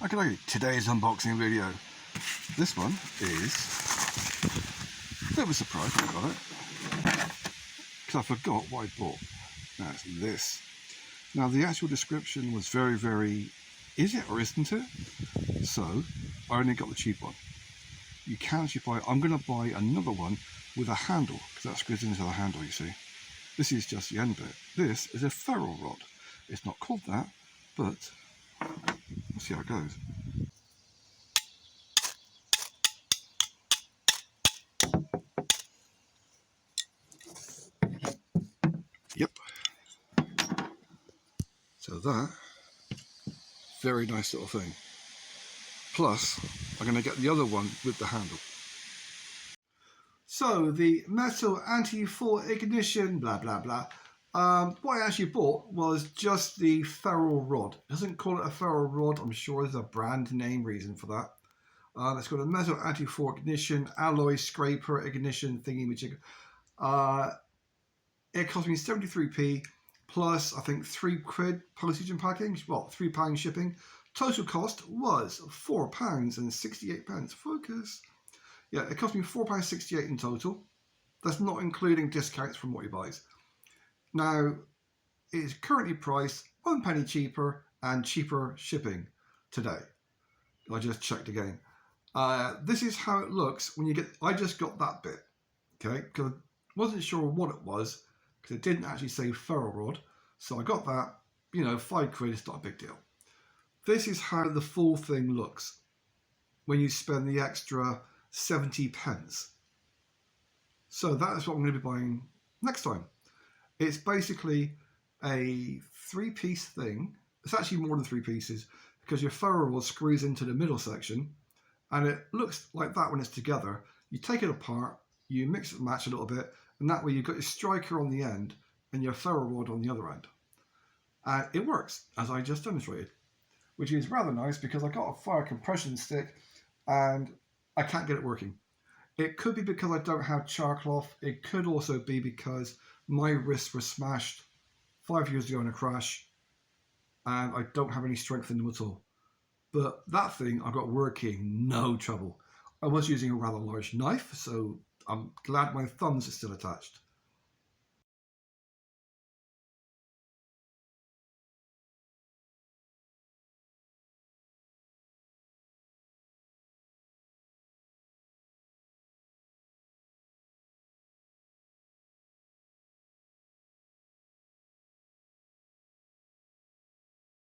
Okay, today's unboxing video. This one is a bit of a surprise when I got it, because I forgot what I bought. That's this. Now the actual description was very, is it or isn't it? So I only got the cheap one. You can actually buy, I'm going to buy another one with a handle, because that screws into the handle, you see. This is just the end bit. This is a ferro rod. It's not called that, but let's see how it goes. Yep. So that, very nice little thing. Plus, I'm going to get the other one with the handle. So the metal anti-fall ignition, blah blah blah. What I actually bought was just the ferro rod. It doesn't call it a ferro rod. I'm sure there's a brand name reason for that. It's got a metal anti-fall ignition, alloy scraper ignition thingy, which it cost me 73p plus I think £3 postage and packing. Well, £3 shipping. Total cost was £4.68. Focus. Yeah, it cost me £4.68 in total. That's not including discounts from what he buys. Now, it is currently priced £1 cheaper and cheaper shipping today. I just checked again. This is how it looks when you get. I just got that bit, okay? Because I wasn't sure what it was because it didn't actually say ferro rod. So I got that. You know, £5. It's not a big deal. This is how the full thing looks when you spend the extra 70p. So that is what I'm going to be buying next time. It's basically a 3-piece thing. It's actually more than 3 pieces because your ferro rod screws into the middle section and it looks like that when it's together. You take it apart, you mix and match a little bit, and that way you've got your striker on the end and your ferro rod on the other end. And it works, as I just demonstrated, which is rather nice because I got a fire compression stick and I can't get it working. It could be because I don't have char cloth. It could also be because my wrists were smashed 5 years ago in a crash and I don't have any strength in them at all. But that thing I got working, no trouble. I was using a rather large knife, so I'm glad my thumbs are still attached.